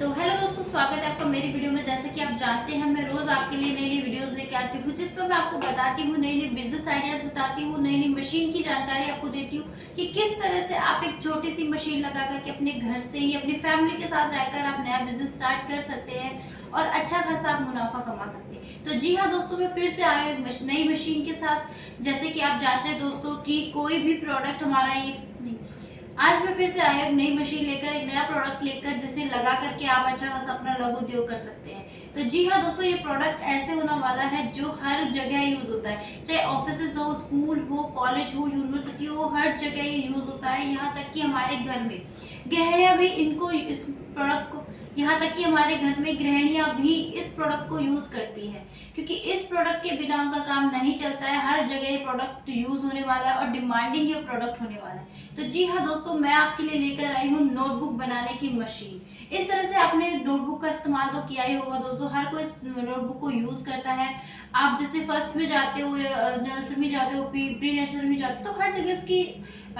तो हेलो दोस्तों, स्वागत है आपका मेरी वीडियो में। जैसे कि आप जानते हैं, मैं रोज आपके लिए नई नई वीडियोस लेके आती हूँ, जिसमें मैं आपको बताती हूँ, नई नई बिजनेस आइडियाज बताती हूँ, नई नई मशीन की जानकारी आपको देती हूँ कि किस तरह से आप एक छोटी सी मशीन लगा करके अपने घर से ही अपनी फैमिली के साथ रहकर आप नया बिजनेस स्टार्ट कर सकते हैं और अच्छा खासा आप मुनाफा कमा सकते हैं। तो जी हाँ दोस्तों, मैं फिर से आई हूँ एक नई मशीन के साथ। जैसे कि आप जानते हैं दोस्तों कि कोई भी प्रोडक्ट हमारा ये नहीं, आज मैं फिर से आई हूँ नई मशीन लेकर, एक नया प्रोडक्ट लेकर, जिसे लगा करके आप अच्छा खासा अपना लघु उद्योग कर सकते हैं। तो जी हाँ दोस्तों, ये प्रोडक्ट ऐसे होने वाला है जो हर जगह यूज होता है, चाहे ऑफिस हो, स्कूल हो, कॉलेज हो, यूनिवर्सिटी हो, हर जगह ये यूज होता है। यहाँ तक कि हमारे घर में गृहिणियाँ भी इनको इस प्रोडक्ट को यहाँ तक कि हमारे घर में गृहिणियाँ भी इस प्रोडक्ट को यूज करती हैं, क्योंकि इस प्रोडक्ट के बिना उनका काम नहीं चलता है। हर जगह ये प्रोडक्ट यूज होने वाला है और डिमांडिंग ये प्रोडक्ट होने वाला है। तो जी हाँ दोस्तों, मैं आपके लिए लेकर आई हूँ नोटबुक बनाने की मशीन। इस तरह से आपने नोटबुक का इस्तेमाल तो किया ही होगा दोस्तों, हर कोई इस नोटबुक को यूज करता है। आप जैसे फर्स्ट में जाते हो, नर्सरी में जाते हो, प्री नर्सरी में जाते हो, तो हर जगह इसकी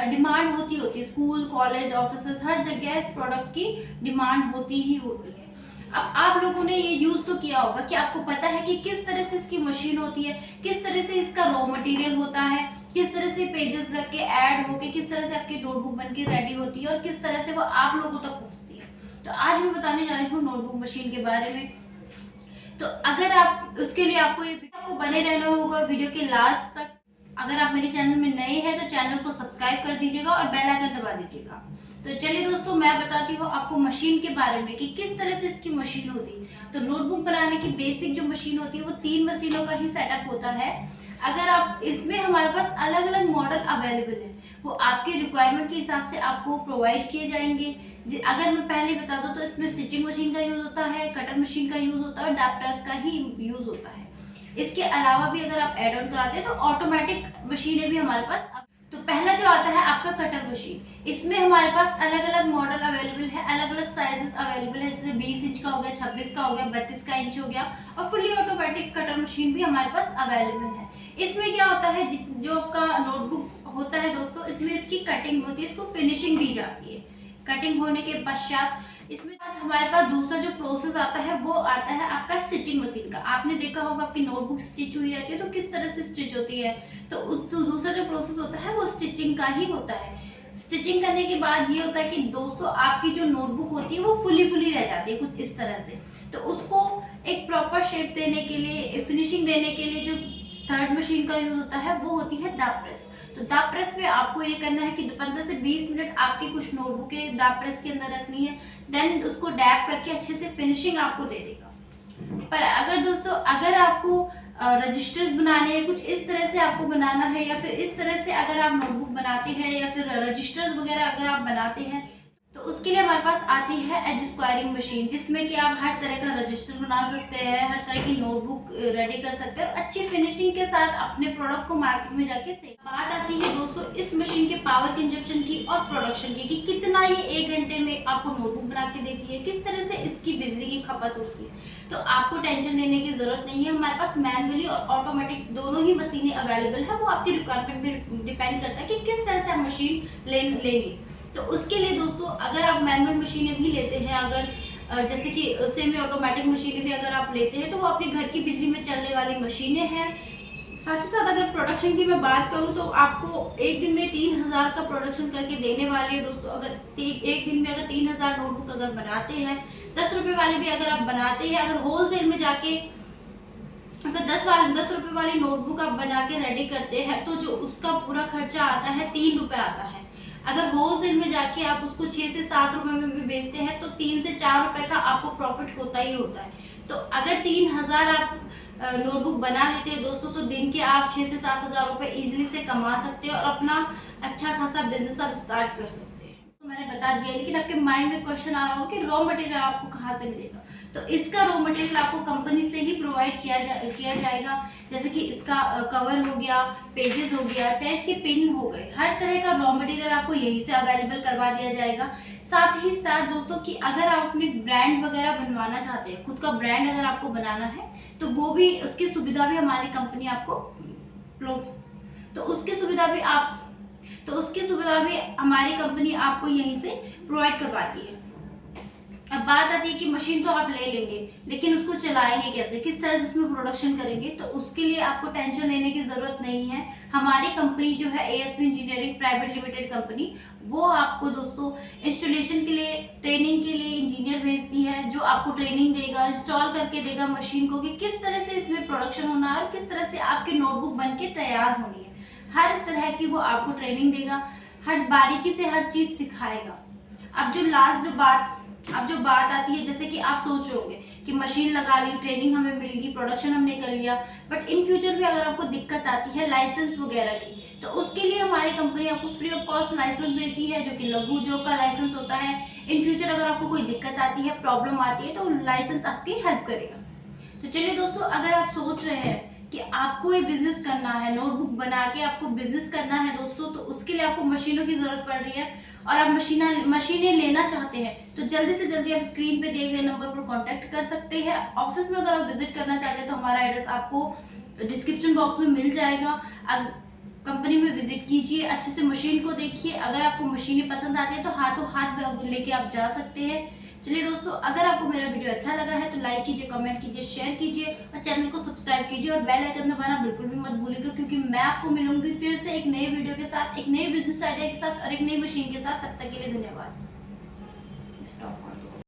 डिमांड होती है। स्कूल, कॉलेज, ऑफिस, हर जगह इस प्रोडक्ट की डिमांड होती ही होती है। अब आप लोगों ने ये यूज तो किया होगा कि आपको पता है कि किस तरह से इसकी मशीन होती है, किस तरह से इसका रॉ मटेरियल होता है, किस तरह से पेजेस लग के ऐड होके किस तरह से आपकी नोटबुक बन के रेडी होती है और किस तरह से वो आप लोगों तक पहुंचती है। तो आज मैं बताने जा रही हूँ नोटबुक मशीन के बारे में। तो अगर आप उसके लिए आपको ये आपको बने रहना होगा वीडियो के लास्ट तक। अगर आप मेरे चैनल में नए हैं तो चैनल को सब्सक्राइब कर दीजिएगा और बेल आइकन दबा दीजिएगा। तो चलिए दोस्तों, मैं बताती हूँ आपको मशीन के बारे में कि किस तरह से इसकी मशीन होती है। तो नोटबुक बनाने की बेसिक जो मशीन होती है वो 3 मशीनों का ही सेटअप होता है। अगर आप इसमें हमारे पास अलग अलग मॉडल अवेलेबल है, वो आपके रिक्वायरमेंट के हिसाब से आपको प्रोवाइड किए जाएंगे। अगर मैं पहले बता दूं तो इसमें स्टिचिंग मशीन का यूज होता है, कटर मशीन का यूज होता है और डैप प्रेस का ही यूज होता है। इसके अलावा भी अगर आप एड ऑन कराते हैं तो ऑटोमेटिक मशीनें भी हमारे पास। तो पहला जो आता है आपका कटर मशीन, इसमें हमारे पास अलग अलग मॉडल अवेलेबल है, अलग अलग साइजेस अवेलेबल है। जैसे 20 इंच का हो गया, 26 का हो गया, 32 का इंच हो गया, और फुली ऑटोमेटिक कटर मशीन भी हमारे पास अवेलेबल है। इसमें क्या होता है, जो आपका नोटबुक होता है दोस्तों, इसमें इसकी कटिंग होती है, इसको फिनिशिंग दी जाती है। कटिंग होने के पश्चात इसमें हमारे पास दूसरा जो प्रोसेस आता है वो आता है आपका स्टिचिंग मशीन का। आपने देखा होगा आपकी नोटबुक स्टिच हुई रहती है तो किस तरह से स्टिच होती है, तो उस दूसरा जो प्रोसेस होता है वो स्टिचिंग का ही होता है। स्टिचिंग करने के बाद ये होता है कि दोस्तों आपकी जो नोटबुक होती है वो फुली फुली रह जाती है कुछ इस तरह से। तो उसको एक प्रॉपर शेप देने के लिए, फिनिशिंग देने के लिए जो थर्ड मशीन का यूज होता है वो होती है दाब प्रेस। तो दाब प्रेस में आपको ये करना है कि 15 से 20 मिनट आपकी कुछ नोटबुकें दाब प्रेस के अंदर रखनी है, देन उसको डैप करके अच्छे से फिनिशिंग आपको दे देगा। पर अगर दोस्तों अगर आपको रजिस्टर्स बनाने हैं, कुछ इस तरह से आपको बनाना है, या फिर इस तरह से अगर आप नोटबुक बनाते हैं या फिर रजिस्टर्स वगैरह अगर आप बनाते हैं, तो उसके लिए हमारे पास आती है एज स्क्वायरिंग मशीन, जिसमें कि आप हर तरह का रजिस्टर बना सकते हैं, हर तरह की नोटबुक रेडी कर सकते हैं और अच्छी फिनिशिंग के साथ अपने प्रोडक्ट को मार्केट में जाके सेल। बात आती है दोस्तों इस मशीन के पावर कंजप्शन की और प्रोडक्शन की, कि कितना ये 1 घंटे में आपको नोटबुक बना के देती है, किस तरह से इसकी बिजली की खपत होती है। तो आपको टेंशन लेने की जरूरत नहीं है, हमारे पास मैनुअली और ऑटोमेटिक दोनों ही मशीनें अवेलेबल है। वो आपकी रिक्वायरमेंट पे डिपेंड करता है कि किस तरह से आप मशीन लेंगे। तो उसके लिए दोस्तों अगर आप मैनुअल मशीनें भी लेते हैं, अगर जैसे कि सेमी ऑटोमेटिक मशीनें भी अगर आप लेते हैं, तो वो आपके घर की बिजली में चलने वाली मशीनें हैं। साथ ही साथ अगर प्रोडक्शन की मैं बात करूं तो आपको एक दिन में 3000 का प्रोडक्शन करके देने वाले हैं दोस्तों। अगर एक दिन में अगर 3000 नोटबुक अगर बनाते हैं, 10 रुपये वाले भी अगर आप बनाते हैं, अगर होलसेल में जाके अगर 10 रुपये वाली नोटबुक आप बना के रेडी करते हैं, तो जो उसका पूरा खर्चा आता है 3 रुपये आता है। अगर होलसेल में जाके आप उसको 6 से 7 रुपए में भी बेचते हैं तो 3 से 4 रुपए का आपको प्रॉफिट होता ही होता है। तो अगर 3000 आप नोटबुक बना लेते हैं दोस्तों, तो दिन के आप 6 से 7000 रुपए इजीली से कमा सकते हैं और अपना अच्छा खासा बिजनेस आप स्टार्ट कर सकते हैं। तो मैंने बता दिया, लेकिन आपके माइंड में क्वेश्चन आ रहा हो कि रॉ मटेरियल आपको कहाँ से मिलेगा। तो इसका रॉ मटेरियल आपको कंपनी से ही प्रोवाइड किया जाएगा। जैसे कि इसका कवर हो गया, पेजेस हो गया, चाहे इसके पिन हो गए, हर तरह का रॉ मटेरियल आपको यहीं से अवेलेबल करवा दिया जाएगा। साथ ही साथ दोस्तों कि अगर आप अपने ब्रांड वगैरह बनवाना चाहते हैं, खुद का ब्रांड अगर आपको बनाना है, तो वो भी उसकी सुविधा भी हमारी कंपनी आपको तो उसकी सुविधा भी हमारी कंपनी आपको यहीं से प्रोवाइड करवाती है। अब बात आती है कि मशीन तो आप ले लेंगे, लेकिन उसको चलाएंगे कैसे, किस तरह से उसमें प्रोडक्शन करेंगे। तो उसके लिए आपको टेंशन लेने की ज़रूरत नहीं है। हमारी कंपनी जो है ASP engineering private limited company, वो आपको दोस्तों इंस्टॉलेशन के लिए, ट्रेनिंग के लिए इंजीनियर भेजती है, जो आपको ट्रेनिंग देगा, इंस्टॉल करके देगा मशीन को कि किस तरह से इसमें प्रोडक्शन होना है और किस तरह से आपकी नोटबुक बन के तैयार होनी है। हर तरह की वो आपको ट्रेनिंग देगा, हर बारीकी से हर चीज़ सिखाएगा। अब जो बात आती है, जैसे कि आप सोच रहे होंगे कि मशीन लगा ली, ट्रेनिंग हमें मिल गई, प्रोडक्शन हमने कर लिया, बट इन फ्यूचर भी अगर आपको दिक्कत आती है लाइसेंस वगैरह की, तो उसके लिए हमारी कंपनी आपको फ्री ऑफ कॉस्ट लाइसेंस देती है, जो कि लघु उद्योग का लाइसेंस होता है। इन फ्यूचर अगर आपको कोई दिक्कत आती है, प्रॉब्लम आती है, तो लाइसेंस आपकी हेल्प करेगा। तो चलिए दोस्तों, अगर आप सोच रहे हैं कि आपको ये बिजनेस करना है, नोटबुक बना के आपको बिजनेस करना है दोस्तों, तो उसके लिए आपको मशीनों की जरूरत पड़ रही है और आप मशीनें लेना चाहते हैं, तो जल्दी से जल्दी आप स्क्रीन पे दिए गए नंबर पर कांटेक्ट कर सकते हैं। ऑफिस में अगर आप विजिट करना चाहते हैं तो हमारा एड्रेस आपको डिस्क्रिप्शन बॉक्स में मिल जाएगा। कंपनी में विजिट कीजिए, अच्छे से मशीन को देखिए। अगर आपको मशीनें पसंद आती है तो हाथों हाथ लेके आप जा सकते हैं। चलिए दोस्तों, अगर आपको मेरा वीडियो अच्छा लगा है तो लाइक कीजिए, कमेंट कीजिए, शेयर कीजिए और चैनल को सब्सक्राइब कीजिए और बेल आइकन दबाना बिल्कुल भी मत भूलिएगा, क्योंकि मैं आपको मिलूंगी फिर से एक नए वीडियो के साथ, एक नए बिजनेस आइडिया के साथ और एक नई मशीन के साथ। तब तक के लिए धन्यवाद। स्टॉप कर दो।